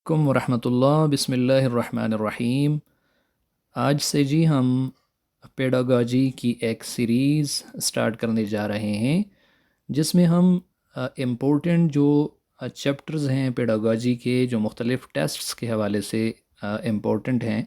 कुम वरहमतुल्लाह बिस्मिल्लाहिर्रहमानिर्रहीम। आज से जी हम पेडागॉजी की एक सीरीज़ स्टार्ट करने जा रहे हैं जिसमें हम इम्पोर्टेंट जो चैप्टर्स हैं पेडागॉजी के, जो मुख्तलिफ़ टेस्ट्स के हवाले से इम्पोर्टेंट हैं,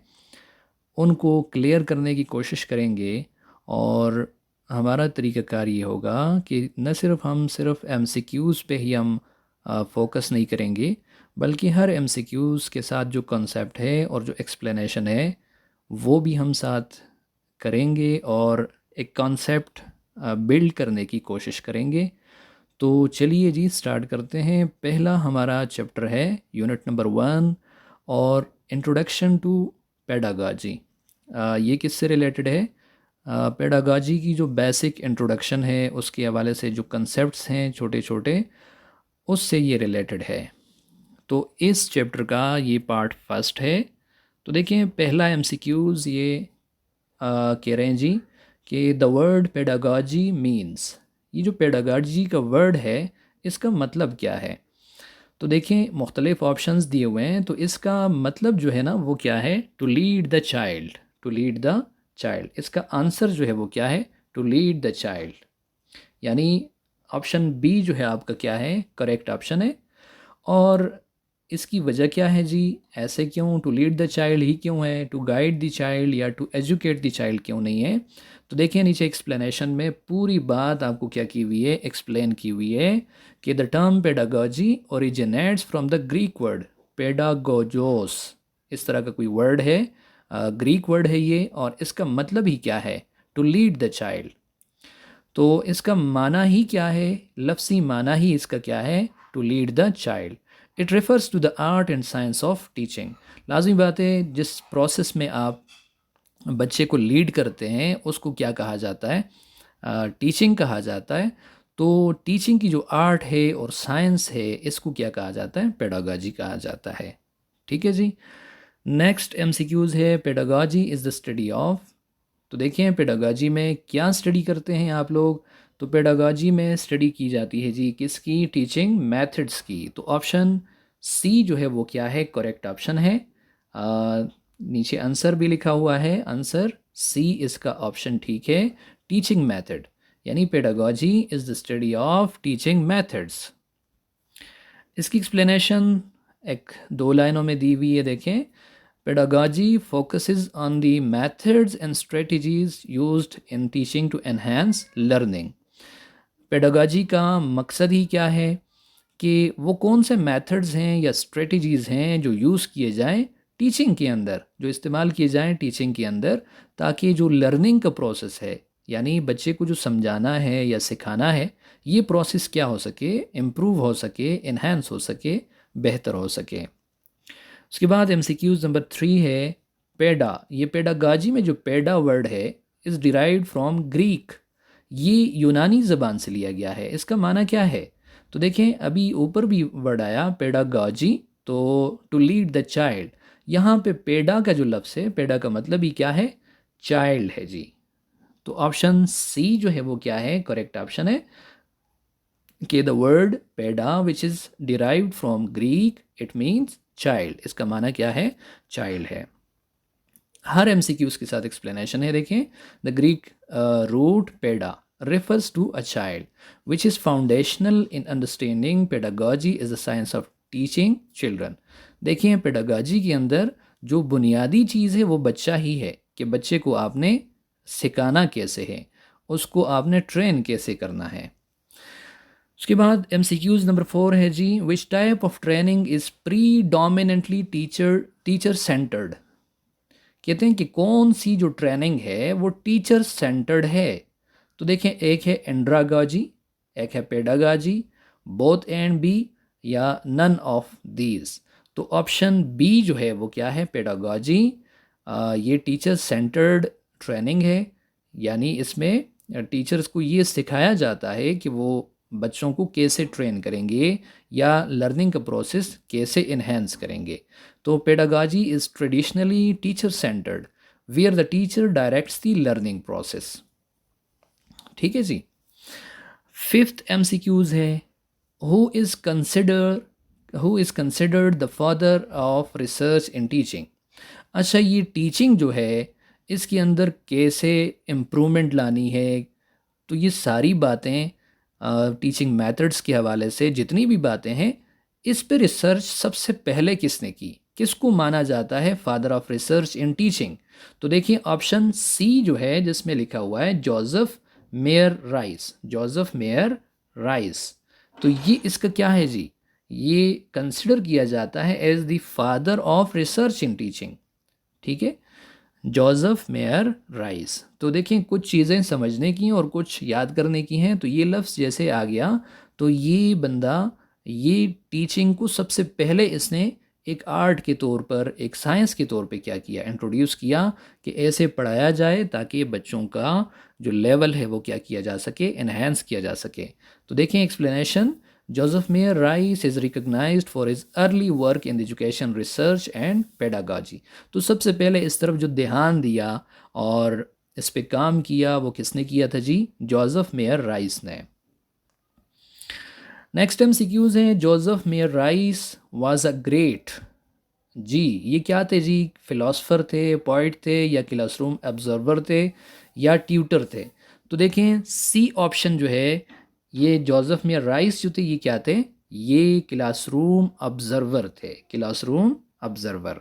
उनको क्लियर करने की कोशिश करेंगे। और हमारा तरीक़ाकार ये होगा कि न सिर्फ़ एमसीक्यूज़ पे ही हम फोकस नहीं करेंगे, बल्कि हर एमसीक्यूज़ के साथ जो कॉन्सेप्ट है और जो एक्सप्लेनेशन है वो भी हम साथ करेंगे और एक कॉन्सेप्ट बिल्ड करने की कोशिश करेंगे। तो चलिए जी स्टार्ट करते हैं। पहला हमारा चैप्टर है यूनिट नंबर 1 और इंट्रोडक्शन टू पेडागॉजी। ये किससे रिलेटेड है? पेडागॉजी की जो बेसिक इंट्रोडक्शन है उसके हवाले से जो कंसेप्ट्स हैं छोटे छोटे, उससे ये रिलेटेड है। तो इस चैप्टर का ये पार्ट फर्स्ट है। तो देखिए पहला एमसीक्यूज़ ये कह रहे हैं जी कि द वर्ड पेडागॉजी मीन्स, ये जो पेडागॉजी का वर्ड है इसका मतलब क्या है। तो देखें मुख्तलिफ ऑप्शंस दिए हुए हैं, तो इसका मतलब जो है ना वो क्या है? To lead the child. To lead the child, इसका आंसर जो है वो क्या है? To lead the child. यानी ऑप्शन बी जो है आपका क्या है? करेक्ट ऑप्शन है। और इसकी वजह क्या है जी? ऐसे क्यों? टू लीड द चाइल्ड ही क्यों है? टू गाइड द चाइल्ड या टू एजुकेट द चाइल्ड क्यों नहीं है? तो देखिए नीचे एक्सप्लेनेशन में पूरी बात आपको क्या की हुई है? एक्सप्लेन की हुई है कि the term pedagogy originates from the Greek word paidagogos. इस तरह का कोई वर्ड है, ग्रीक वर्ड है ये, और इसका मतलब ही क्या है? To lead the child. तो इसका माना ही क्या है? लफ्सी माना ही इसका क्या है? To lead the child. It refers to the art and science of teaching. लाजमी बात है, जिस प्रोसेस में आप बच्चे को लीड करते हैं उसको क्या कहा जाता है? टीचिंग कहा जाता है। तो टीचिंग की जो आर्ट है और साइंस है इसको क्या कहा जाता है? पेडागॉजी कहा जाता है। ठीक है जी। नेक्स्ट एमसीक्यूज़ है pedagogy is the study of. तो देखिए पेडागॉजी में क्या स्टडी करते हैं आप लोग? तो पेडागॉजी में स्टडी की जाती है जी किसकी? टीचिंग मेथड्स की। तो ऑप्शन सी जो है वो क्या है? करेक्ट ऑप्शन है। नीचे आंसर भी लिखा हुआ है, आंसर सी इसका ऑप्शन ठीक है। टीचिंग मेथड यानी pedagogy is the study of teaching methods. इसकी एक्सप्लेनेशन एक दो लाइनों में दी हुई है, देखें। Pedagogy focuses on the methods and strategies used in teaching to enhance learning. Pedagogy का मकसद ही क्या है? कि वो कौन से मेथड्स हैं या स्ट्रेटजीज़ हैं जो यूज़ किए जाएं टीचिंग के अंदर, जो इस्तेमाल किए जाएं टीचिंग के अंदर, ताकि जो लर्निंग का प्रोसेस है, यानी बच्चे को जो समझाना है या सिखाना है, ये प्रोसेस क्या हो सके? इम्प्रूव हो सके, इन्हेंस हो सके, बेहतर हो सके। उसके बाद एमसीक्यूज नंबर 3 है पेडा। ये पेडागाजी में जो पेडा वर्ड है इज़ डिराइव्ड फ्रॉम ग्रीक। ये यूनानी ज़बान से लिया गया है। इसका माना क्या है? तो देखें अभी ऊपर भी वर्ड आया पेडागाजी, तो टू लीड द चाइल्ड। यहाँ पे पेडा का जो लफ्ज़ है, पेडा का मतलब ही क्या है? चाइल्ड है जी। तो ऑप्शन सी जो है वो क्या है? करेक्ट ऑप्शन है कि the word peda which is derived from Greek it means child. इसका माना क्या है? चाइल्ड है। हर एमसीक्यूज के साथ एक्सप्लेनेशन है, देखें। The Greek root peda refers to a child which is foundational in understanding pedagogy is the science of teaching children। देखिए पेडागॉजी के अंदर जो बुनियादी चीज़ है वो बच्चा ही है, कि बच्चे को आपने सिखाना कैसे है, उसको आपने ट्रेन कैसे करना है। उसके बाद एमसीक्यूज नंबर 4 है जी which type of training is predominantly teacher centred. कहते हैं कि कौन सी जो ट्रेनिंग है वो टीचर सेंटर्ड है। तो देखें, एक है एंड्रागाजी, एक है पेडागाजी, बोथ एंड बी, या नन ऑफ दीज। तो ऑप्शन बी जो है वो क्या है? पेडागाजी। ये टीचर सेंटर्ड ट्रेनिंग है, यानी इसमें टीचर्स को ये सिखाया जाता है कि वो बच्चों को कैसे ट्रेन करेंगे या लर्निंग का प्रोसेस कैसे इन्हेंस करेंगे। तो pedagogy is traditionally teacher centred where the teacher directs the learning process. ठीक है जी। फिफ्थ एमसीक्यूज है who is who is considered the father of research in teaching. अच्छा, ये टीचिंग जो है इसके अंदर कैसे इम्प्रूवमेंट लानी है, तो ये सारी बातें टीचिंग मेथड्स के हवाले से जितनी भी बातें हैं, इस पे रिसर्च सबसे पहले किसने की, किसको माना जाता है father of research in teaching. तो देखिए ऑप्शन सी जो है जिसमें लिखा हुआ है Joseph Mayer rice, Joseph Mayer rice. तो ये इसका क्या है जी, ये कंसिडर किया जाता है as the father of research in teaching. ठीक है, जोसेफ मेयर राइस। तो देखें कुछ चीज़ें समझने की और कुछ याद करने की हैं। तो ये लफ्ज़ जैसे आ गया, तो ये बंदा ये टीचिंग को सबसे पहले इसने एक आर्ट के तौर पर, एक साइंस के तौर पे क्या किया, इंट्रोड्यूस किया कि ऐसे पढ़ाया जाए ताकि बच्चों का जो लेवल है वो क्या किया जा सके, इन्हेंस किया जा सके। तो देखें explanation, Joseph Mayer Rice is recognized for his early work in education research and pedagogy। तो सबसे पहले इस तरफ जो ध्यान दिया और इस पे काम किया वो किसने किया था जी, जोसेफ मेयर राइस ने। नेक्स्ट MCQs हैं, Joseph Mayer Rice was a great, जी ये क्या थे जी, फिलोसफर थे, पोइट थे, या क्लासरूम ऑब्जर्वर थे, या ट्यूटर थे। तो देखें सी ऑप्शन जो है, ये जोसेफ मेयर राइस जो थे ये क्या थे, ये क्लासरूम ऑब्जर्वर थे, classroom observer.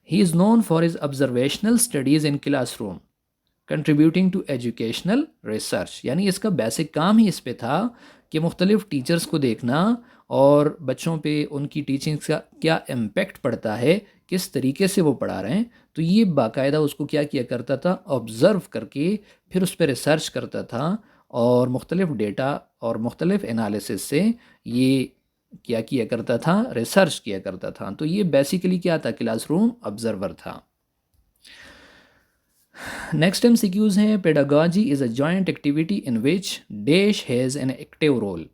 He is known for his observational studies in classroom contributing to educational research. यानी इसका बेसिक काम ही इस पे था कि मुख्तलिफ टीचर्स को देखना और बच्चों पे उनकी टीचिंग का क्या इम्पेक्ट पड़ता है, किस तरीके से वो पढ़ा रहे हैं। तो ये बाकायदा उसको क्या किया करता था, ऑब्ज़र्व करके फिर उस पर रिसर्च करता था और मुख्तलिफ डेटा और मुख्तलिफ एनालिसिस से ये क्या किया करता था, रिसर्च किया करता था। तो ये बेसिकली क्या था, क्लासरूम ऑब्जर्वर था। नेक्स्ट MCQs हैं, pedagogy is a joint activity in which dash has an active role.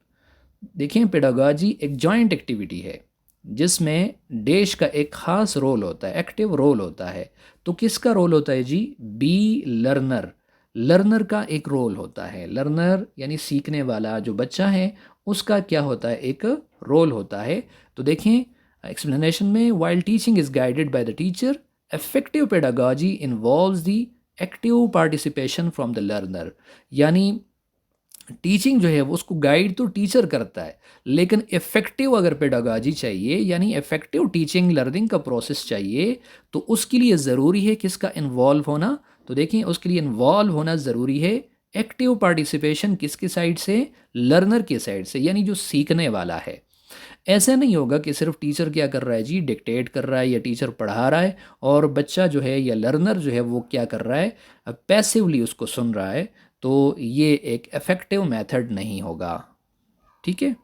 देखें पेडागॉजी एक जॉइंट एक्टिविटी है जिसमें डैश का एक ख़ास रोल होता है, एक्टिव रोल होता है। तो किसका रोल होता है जी, बी लर्नर, लर्नर का एक रोल होता है। लर्नर यानी सीखने वाला जो बच्चा है उसका क्या होता है, एक रोल होता है। तो देखें एक्सप्लेनेशन में, while teaching is guided by the teacher, effective pedagogy involves the active participation from the learner। यानी टीचिंग जो है वो उसको गाइड तो टीचर करता है, लेकिन इफ़ेक्टिव अगर पेडागॉजी चाहिए यानी इफ़ेक्टिव टीचिंग लर्निंग का प्रोसेस चाहिए तो उसके लिए ज़रूरी है किसका इन्वॉल्व होना। तो देखें उसके लिए इन्वॉल्व होना ज़रूरी है, एक्टिव पार्टिसिपेशन किसके साइड से, लर्नर के साइड से, यानी जो सीखने वाला है। ऐसा नहीं होगा कि सिर्फ टीचर क्या कर रहा है जी, डिक्टेट कर रहा है या टीचर पढ़ा रहा है और बच्चा जो है या लर्नर जो है वो क्या कर रहा है, पैसिवली उसको सुन रहा है। तो ये एक इफ़ेक्टिव मेथड नहीं होगा। ठीक है,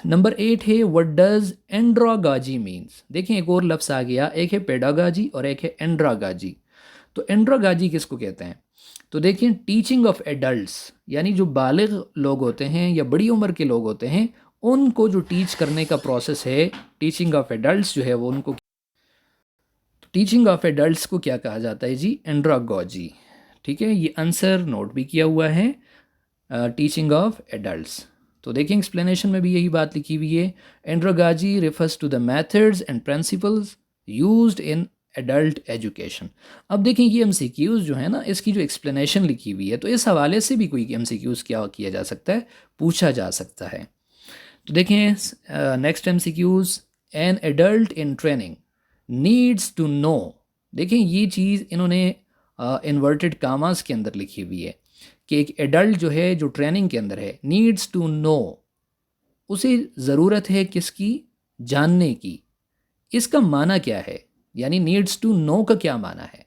नंबर 8 है, व्हाट डज एंड्रागॉजी मीन्स। देखें एक और लफ्ज़ आ गया, एक है पेडागॉजी और एक है एंड्रागॉजी। तो एंड्रागॉजी किसको कहते हैं, तो देखिए टीचिंग ऑफ एडल्ट्स, यानी जो बालिग लोग होते हैं या बड़ी उम्र के लोग होते हैं उनको जो टीच करने का प्रोसेस है, टीचिंग ऑफ एडल्ट्स जो है वो उनको, टीचिंग ऑफ एडल्ट्स को क्या कहा जाता है जी, एंड्रागॉजी। ठीक है, ये आंसर नोट भी किया हुआ है, टीचिंग ऑफ एडल्ट्स। तो देखिए एक्सप्लेनेशन में भी यही बात लिखी हुई है, andragogy refers to the methods and principles used in adult education. अब देखें ये MCQs जो है ना, इसकी जो एक्सप्लेनेशन लिखी हुई है तो इस हवाले से भी कोई MCQs क्या किया जा सकता है, पूछा जा सकता है। तो देखें next MCQs, an adult in training needs to know. देखें ये चीज़ इन्होंने इन्वर्टेड कामास के अंदर लिखी हुई है कि एक एडल्ट जो है जो ट्रेनिंग के अंदर है, नीड्स टू नो, उसे ज़रूरत है किसकी, जानने की। इसका माना क्या है, यानी नीड्स टू नो का क्या माना है।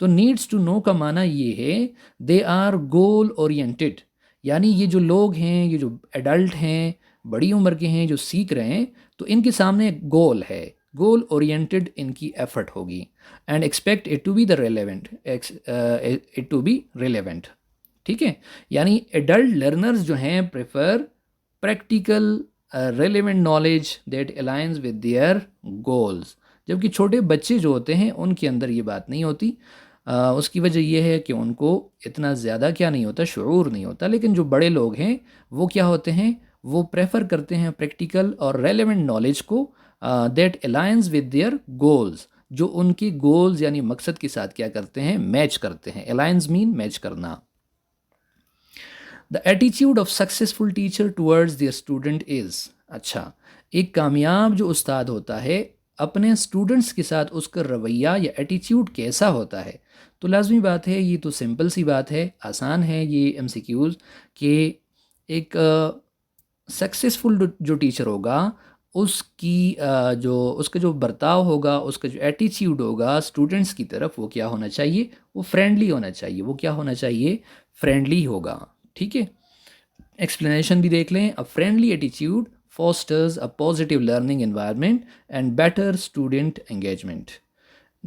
तो नीड्स टू नो का माना ये है, दे आर गोल ओरिएंटेड, यानी ये जो लोग हैं, ये जो एडल्ट हैं, बड़ी उम्र के हैं, जो सीख रहे हैं, तो इनके सामने एक गोल है, गोल ओरिएंटेड इनकी एफर्ट होगी। And expect it to be the relevant, it to be relevant. ठीक है, यानी एडल्ट लर्नर्स जो हैं prefer practical relevant knowledge that aligns with their goals, जबकि छोटे बच्चे जो होते हैं उनके अंदर ये बात नहीं होती। उसकी वजह यह है कि उनको इतना ज़्यादा क्या नहीं होता, शऊर नहीं होता। लेकिन जो बड़े लोग हैं वो क्या होते हैं, वो प्रेफर करते हैं प्रैक्टिकल और रेलेवेंट नॉलेज को that aligns with their goals, जो उनके गोल्स यानी मकसद के साथ क्या करते हैं, मैच करते हैं। अलाइंस मीन मैच करना। The attitude of successful teacher towards their student is, अच्छा, एक कामयाब जो उस्ताद होता है अपने स्टूडेंट्स के साथ उसका रवैया या एटीट्यूड कैसा होता है। तो लाजमी बात है, ये तो सिंपल सी बात है, आसान है ये एमसीक्यूज़, कि एक सक्सेसफुल जो टीचर होगा उसकी जो उसका जो बर्ताव होगा, उसका जो एटीट्यूड होगा स्टूडेंट्स की तरफ, वो क्या होना चाहिए, वो फ्रेंडली होना चाहिए। वो क्या होना चाहिए, फ्रेंडली होगा। ठीक है, एक्सप्लेनेशन भी देख लें। A friendly attitude fosters a positive learning environment and better student engagement,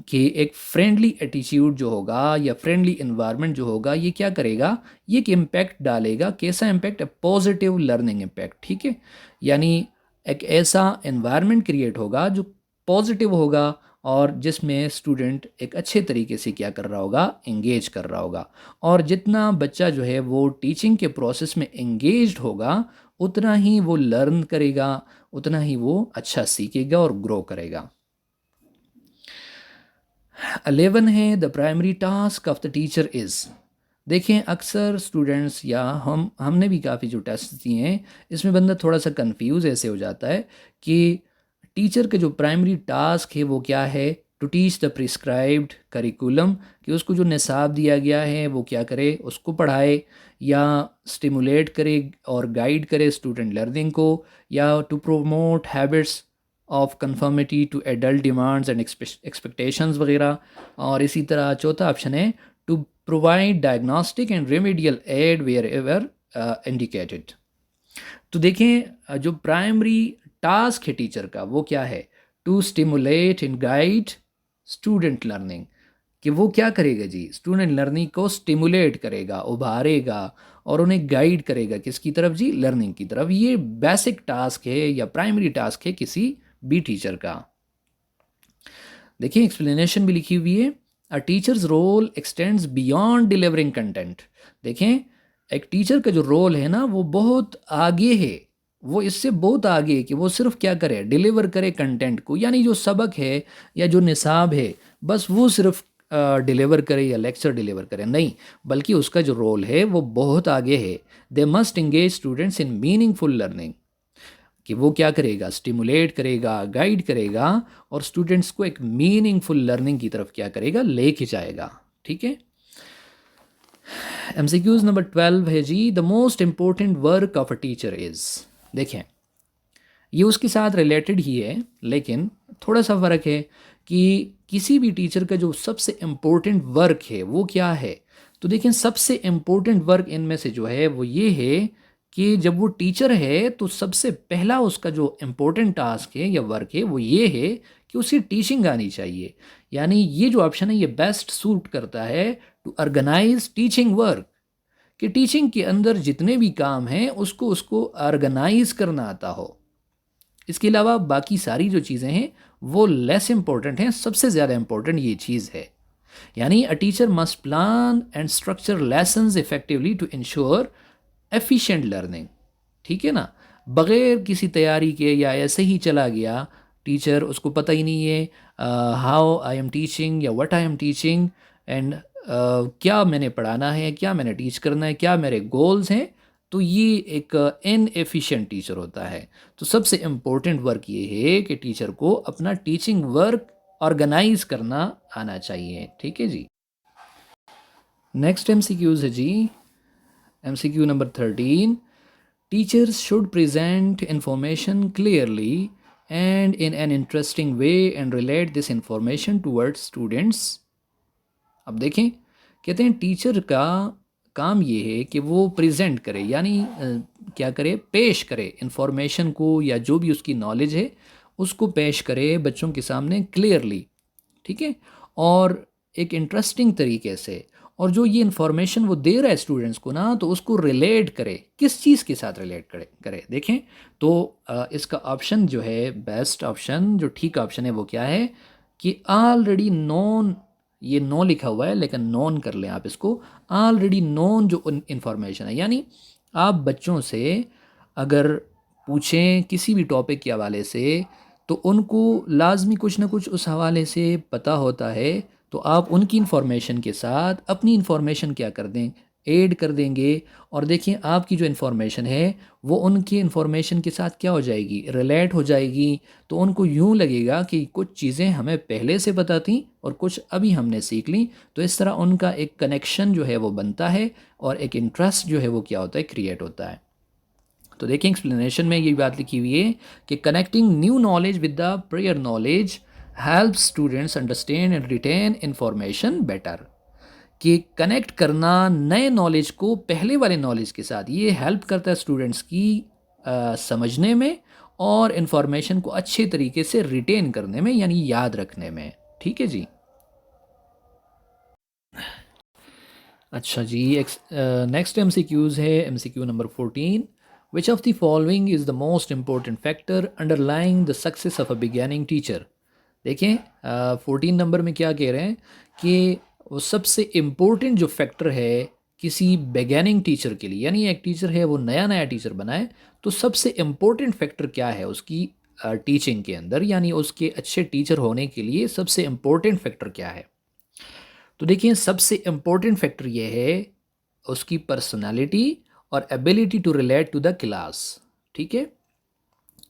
कि एक फ्रेंडली एटीट्यूड जो होगा या फ्रेंडली इन्वायरमेंट जो होगा ये क्या करेगा, ये एक इम्पैक्ट डालेगा। कैसा इम्पैक्ट, पॉजिटिव लर्निंग इम्पैक्ट। ठीक है, यानी एक ऐसा इन्वायरमेंट क्रिएट होगा जो पॉजिटिव होगा और जिसमें स्टूडेंट एक अच्छे तरीके से क्या कर रहा होगा, इंगेज कर रहा होगा। और जितना बच्चा जो है वो टीचिंग के प्रोसेस में इंगेज्ड होगा उतना ही वो लर्न करेगा, उतना ही वो अच्छा सीखेगा और ग्रो करेगा। 11 है the primary task of the teacher is. देखें, अक्सर स्टूडेंट्स या हमने भी काफ़ी जो टेस्ट दिए हैं इसमें बंदा थोड़ा सा कंफ्यूज ऐसे हो जाता है कि टीचर का जो प्राइमरी टास्क है वो क्या है, to teach the prescribed curriculum, कि उसको जो निसाब दिया गया है वो क्या करे, उसको पढ़ाए, या स्टिमुलेट करे और गाइड करे स्टूडेंट लर्निंग को, या to promote habits of conformity to adult demands and expectations वगैरह। और इसी तरह चौथा ऑप्शन है to provide diagnostic and remedial aid wherever indicated. तो देखें, जो प्राइमरी टास्क है टीचर का वो क्या है, to stimulate and guide student learning, कि वो क्या करेगा जी, स्टूडेंट लर्निंग को स्टिमुलेट करेगा, उभारेगा और उन्हें गाइड करेगा किसकी तरफ जी, लर्निंग की तरफ। ये बेसिक टास्क है या प्राइमरी टास्क है किसी भी टीचर का। देखिए, एक्सप्लेनेशन भी लिखी हुई है। A teacher's role extends beyond delivering content. देखें, एक टीचर का जो रोल है ना वो बहुत आगे है, वो इससे बहुत आगे है कि वो सिर्फ क्या करे, डिलीवर करे कंटेंट को, यानी जो सबक है या जो निसाब है बस वो सिर्फ डिलीवर करे या लेक्चर डिलीवर करे, नहीं, बल्कि उसका जो रोल है वो बहुत आगे है। They must engage students in meaningful learning, कि वो क्या करेगा, स्टिमुलेट करेगा, गाइड करेगा और स्टूडेंट्स को एक मीनिंगफुल लर्निंग की तरफ क्या करेगा, लेके जाएगा। ठीक है, एमसीक्यूज नंबर 12 है जी, the most important work of a teacher is. देखें, ये उसके साथ रिलेटेड ही है लेकिन थोड़ा सा फ़र्क है कि किसी भी टीचर का जो सबसे इम्पोर्टेंट वर्क है वो क्या है। तो देखें, सबसे इम्पोर्टेंट वर्क इनमें से जो है वो ये है कि जब वो टीचर है तो सबसे पहला उसका जो इम्पोर्टेंट टास्क है या वर्क है वो ये है कि उसे टीचिंग आनी चाहिए। यानी ये जो ऑप्शन है ये बेस्ट सूट करता है टू ऑर्गेनाइज टीचिंग वर्क, कि टीचिंग के अंदर जितने भी काम हैं उसको उसको ऑर्गेनाइज करना आता हो। इसके अलावा बाकी सारी जो चीज़ें हैं वो लेस इंपॉर्टेंट हैं, सबसे ज़्यादा इंपॉर्टेंट ये चीज़ है। यानी a teacher must plan and structure lessons effectively to ensure efficient learning. ठीक है ना, बग़ैर किसी तैयारी के या ऐसे ही चला गया टीचर, उसको पता ही नहीं है हाउ आई एम टीचिंग या what I am teaching and क्या मैंने पढ़ाना है, क्या मैंने टीच करना है, क्या मेरे गोल्स हैं, तो ये एक इनएफिशिएंट टीचर होता है। तो सबसे इम्पोर्टेंट वर्क ये है कि टीचर को अपना टीचिंग वर्क ऑर्गेनाइज करना आना चाहिए। ठीक है जी, नेक्स्ट एमसीक्यूज है जी, MCQ number 13, teachers should present information clearly and in an interesting way and relate this information towards students. अब देखें, कहते हैं टीचर का काम ये है कि वो प्रेजेंट करे, यानी क्या करे, पेश करे इंफॉर्मेशन को या जो भी उसकी नॉलेज है उसको पेश करे बच्चों के सामने क्लियरली। ठीक है, और एक इंटरेस्टिंग तरीके से, और जो ये इन्फॉर्मेशन वो दे रहा है स्टूडेंट्स को ना तो उसको रिलेट करे, किस चीज़ के साथ रिलेट करे देखें। तो इसका ऑप्शन जो है, बेस्ट ऑप्शन जो ठीक ऑप्शन है वो क्या है कि ऑलरेडी नोन, ये नो लिखा हुआ है लेकिन नोन कर लें आप इसको, ऑलरेडी नोन जो इन्फॉर्मेशन है, यानी आप बच्चों से अगर पूछें किसी भी टॉपिक के हवाले से तो उनको लाजमी कुछ ना कुछ उस हवाले से पता होता है, तो आप उनकी इन्फॉर्मेशन के साथ अपनी इन्फॉर्मेशन क्या कर दें, ऐड कर देंगे। और देखिए आपकी जो इन्फॉर्मेशन है वो उनकी इन्फॉर्मेशन के साथ क्या हो जाएगी, रिलेट हो जाएगी। तो उनको यूँ लगेगा कि कुछ चीज़ें हमें पहले से पता थी और कुछ अभी हमने सीख ली। तो इस तरह उनका एक कनेक्शन जो है वो बनता है और एक इंटरेस्ट जो है वो क्या होता है, क्रिएट होता है। तो देखिए एक्सप्लेनेशन में ये बात लिखी हुई है कि connecting new knowledge with the prior knowledge help students understand and retain information better. कि कनेक्ट करना नए नॉलेज को पहले वाले नॉलेज के साथ, ये हेल्प करता है स्टूडेंट्स की समझने में और इन्फॉर्मेशन को अच्छे तरीके से रिटेन करने में, यानी याद रखने में। ठीक है जी। अच्छा जी, नेक्स्ट एमसीक्यूज़ है MCQ number 14। Which of the following is the most important factor underlying the success of a beginning teacher. देखें 14 नंबर में क्या कह रहे हैं कि वो सबसे इम्पोर्टेंट जो फैक्टर है किसी बिगैनिंग टीचर के लिए, यानी एक टीचर है वो नया नया टीचर बनाए, तो सबसे इम्पोर्टेंट फैक्टर क्या है उसकी टीचिंग के अंदर, यानी उसके अच्छे टीचर होने के लिए सबसे इम्पोर्टेंट फैक्टर क्या है। तो देखिए सबसे इम्पोर्टेंट फैक्टर ये है उसकी पर्सनालिटी और ability to relate to the class. ठीक है,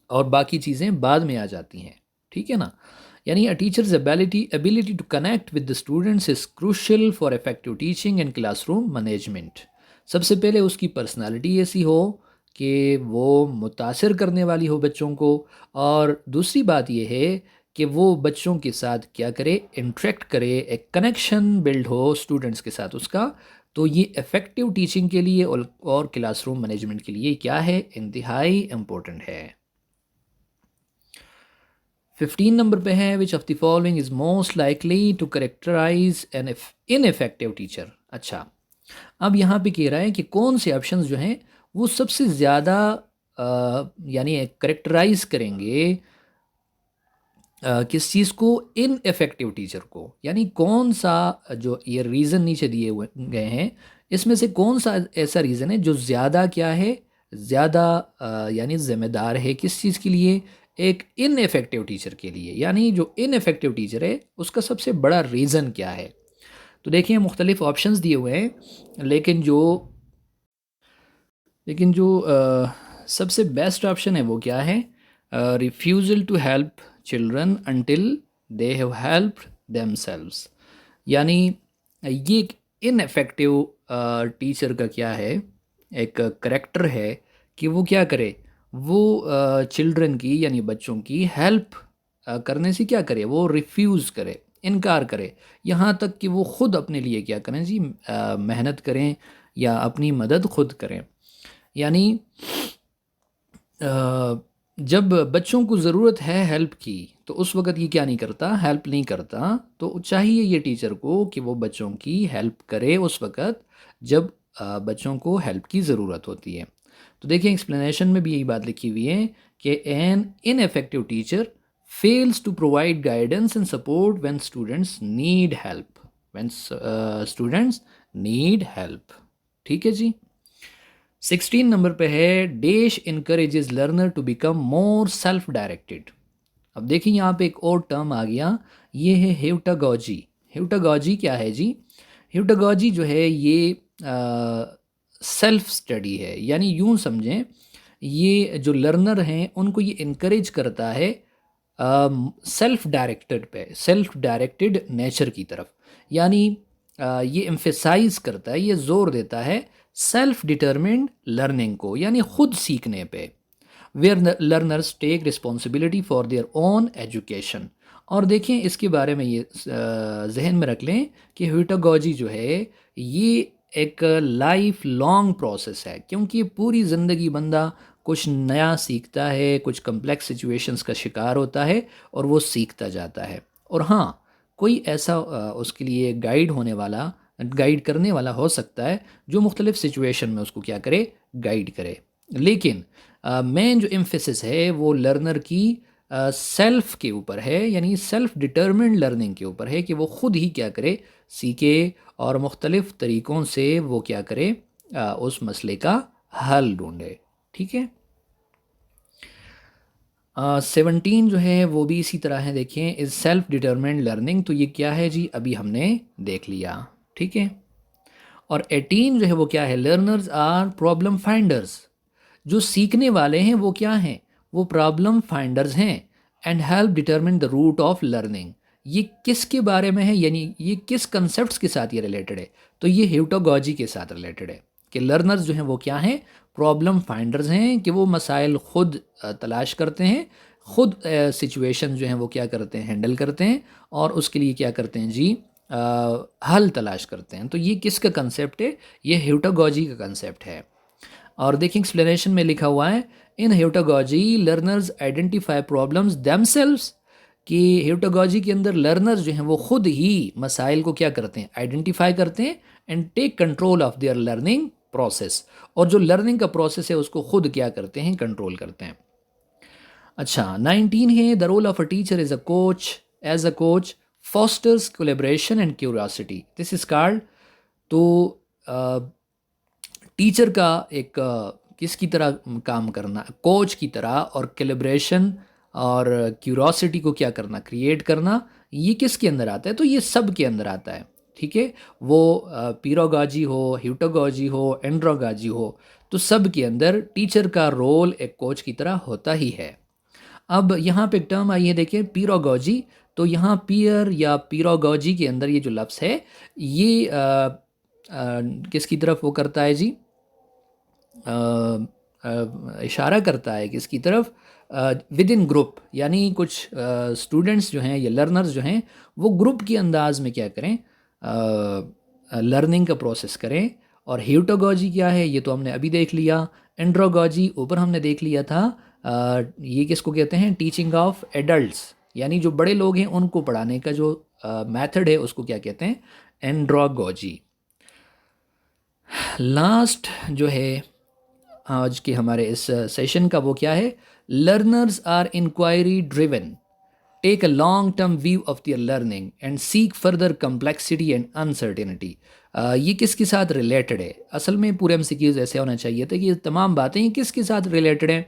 और बाकी चीज़ें बाद में आ जाती हैं। ठीक है ना, यानी a teacher's ability to connect with the students is crucial for effective teaching and classroom management. सबसे पहले उसकी पर्सनालिटी ऐसी हो कि वो मुतासिर करने वाली हो बच्चों को, और दूसरी बात यह है कि वो बच्चों के साथ क्या करे, इंटरेक्ट करे, एक कनेक्शन बिल्ड हो स्टूडेंट्स के साथ उसका। तो ये इफ़ेक्टिव टीचिंग के लिए और क्लासरूम मैनेजमेंट के लिए क्या है, इंतहाई इम्पोर्टेंट है। 15 नंबर पे है which of the following is most likely to characterise an ineffective teacher. अच्छा, अब यहाँ पे कह रहा है कि कौन से ऑप्शंस जो हैं वो सबसे ज़्यादा यानी करेक्टराइज करेंगे किस चीज़ को, इन इफेक्टिव टीचर को। यानी कौन सा, जो ये रीज़न नीचे दिए हुए गए हैं इसमें से कौन सा ऐसा रीज़न है जो ज़्यादा क्या है, ज़्यादा यानी ज़िम्मेदार है किस चीज़ के लिए, एक इन इफेक्टिव टीचर के लिए। यानी जो इन इफेक्टिव टीचर है उसका सबसे बड़ा रीज़न क्या है। तो देखिए मुख्तलिफ ऑप्शंस दिए हुए हैं, लेकिन जो सबसे बेस्ट ऑप्शन है वो क्या है, refusal to help children until they have helped themselves. यानी ये एक इनफेक्टिव टीचर का क्या है, एक करेक्टर है कि वो क्या करे, वो चिल्ड्रन की यानी बच्चों की हेल्प करने से क्या करे, वो रिफ्यूज़ करे, इनकार करे, यहाँ तक कि वो ख़ुद अपने लिए क्या करें जी, मेहनत करें या अपनी मदद खुद करें। यानी जब बच्चों को ज़रूरत है हेल्प की तो उस वक़्त ये क्या नहीं करता, हेल्प नहीं करता। तो चाहिए ये टीचर को कि वो बच्चों की हेल्प करे उस वक़्त जब बच्चों को हेल्प की ज़रूरत होती है। तो देखिए एक्सप्लेनेशन में भी यही बात लिखी हुई है कि an ineffective teacher fails to provide guidance and support when students need help, when students need help. ठीक है जी। 16 नंबर पे है dash encourages learner to become more self directed. अब देखिए यहाँ पे एक और टर्म आ गया, ये है हेउटागॉजी। हेउटागॉजी क्या है जी, हेउटागॉजी जो है ये सेल्फ स्टडी है। यानी यूँ समझें ये जो लर्नर हैं उनको ये इनकरेज करता है सेल्फ डायरेक्टेड नेचर की तरफ। यानी ये एम्फेसाइज करता है, ये जोर देता है सेल्फ डिटर्मिन्ड लर्निंग को, यानी खुद सीखने पे, where learners take responsibility for their own education. और देखें इसके बारे में ये जहन में रख लें कि ह्यूटागॉजी जो है ये एक लाइफ लॉन्ग प्रोसेस है, क्योंकि पूरी ज़िंदगी बंदा कुछ नया सीखता है, कुछ कम्प्लेक्स सिचुएशंस का शिकार होता है और वो सीखता जाता है। और हाँ, कोई ऐसा उसके लिए गाइड करने वाला हो सकता है जो मुख्तलिफ सिचुएशन में उसको क्या करे, गाइड करे। लेकिन मेन जो एम्फेसिस है वो लर्नर की सेल्फ के ऊपर है, यानी सेल्फ डिटर्मिन्ड लर्निंग के ऊपर है कि वो ख़ुद ही क्या करे, सीखे और मुख्तलिफ़ तरीक़ों से वो क्या करे, उस मसले का हल ढूंढे। ठीक है। 17 जो है वो भी इसी तरह है, देखें, इज़ सेल्फ डिटर्मिनेंट लर्निंग, तो ये क्या है जी, अभी हमने देख लिया, ठीक है। और 18 जो है वो क्या है, लर्नर्स आर प्रॉब्लम फाइंडर्स, जो सीखने वाले हैं वो क्या हैं, वो प्रॉब्लम फाइंडर्स हैं। And help determine the root of learning, ये किसके बारे में है, यानी ये किस कंसेप्ट के साथ ये रिलेटेड है, तो ये ह्यूटागोजी के साथ रिलेटेड है कि लर्नर्स जो हैं वो क्या हैं, प्रॉब्लम फाइंडर्स हैं, कि वो मसाइल खुद तलाश करते हैं, खुद सिचुएशन जो हैं वो क्या करते हैं, हैंडल करते हैं, और उसके लिए क्या करते हैं जी, हल तलाश करते हैं। तो ये किसका कंसेप्ट है, ये ह्यूटागोजी का कंसेप्ट है। और देखिए एक्सप्लेनेशन में लिखा हुआ है, इन ह्यूटागोजी लर्नर्स आइडेंटिफाई प्रॉब्लम्स देमसेल्व्स, कि ह्यूटागोजी के अंदर लर्नर्स जो हैं वो खुद ही मसाइल को क्या करते हैं, आइडेंटिफाई करते हैं, and take control of their learning process, और जो लर्निंग का प्रोसेस है उसको खुद क्या करते हैं, कंट्रोल करते हैं। अच्छा, 19 है, the role of a teacher is a coach, as a coach fosters collaboration and curiosity, this is called, तो टीचर का एक किसकी तरह काम करना, कोच की तरह, और कैलिब्रेशन और क्यूरोसिटी को क्या करना, क्रिएट करना, ये किसके अंदर आता है, तो ये सब के अंदर आता है, ठीक है। वो पीरोगाजी हो, ह्यूटागोजी हो, एंड्रोगाजी हो, तो सब के अंदर टीचर का रोल एक कोच की तरह होता ही है। अब यहाँ पे एक टर्म आई है, देखिए, पीरोगोजी, तो यहाँ पीयर या पीरोगोजी के अंदर ये जो लफ्ज़ है, ये किसकी तरफ वो करता है जी, इशारा करता है किसकी तरफ, विद इन ग्रुप, यानी कुछ स्टूडेंट्स जो हैं या लर्नर्स जो हैं वो ग्रुप के अंदाज में क्या करें, लर्निंग का प्रोसेस करें। और ह्यूटागोजी क्या है, ये तो हमने अभी देख लिया। एंड्रोगोजी ऊपर हमने देख लिया था। ये किसको कहते हैं, टीचिंग ऑफ एडल्ट्स, यानी जो बड़े लोग हैं उनको पढ़ाने का जो मेथड है उसको क्या कहते हैं, एंड्रोगोजी। लास्ट जो है आज के हमारे इस सेशन का, वो क्या है, learners are inquiry driven, take a long term view of their learning and seek further complexity and uncertainty. ये किसके साथ रिलेटेड है, असल में पूरे एमसीक्यूज ऐसे होना चाहिए था कि ये तमाम बातें ये किसके साथ रिलेटेड हैं,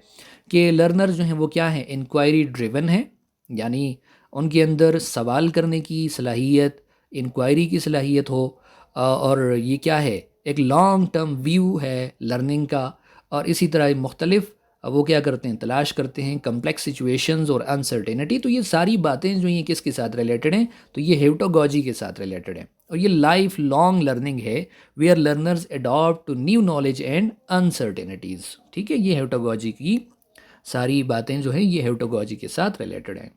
कि लर्नर जो हैं वो क्या है, इंक्वायरी ड्रिवन है, यानी उनके अंदर सवाल करने की सलाहियत, इंक्वायरी की सलाहियत हो, और ये क्या है, एक लॉन्ग टर्म व्यू है लर्निंग का, और इसी तरह मुख्तलिफ वो क्या करते हैं, तलाश करते हैं कम्प्लेक्स सिचुएशंस और अनसर्टेनिटी। तो ये सारी बातें जो ये किसके साथ रिलेटेड हैं, तो ये ह्यूटागोजी के साथ रिलेटेड है, और ये लाइफ लॉन्ग लर्निंग है, where learners adapt to new knowledge and uncertainties, ठीक है। ये ह्यूटागोजी की सारी बातें जो हैं ये ह्यूटागोजी के साथ रिलेटेड हैं।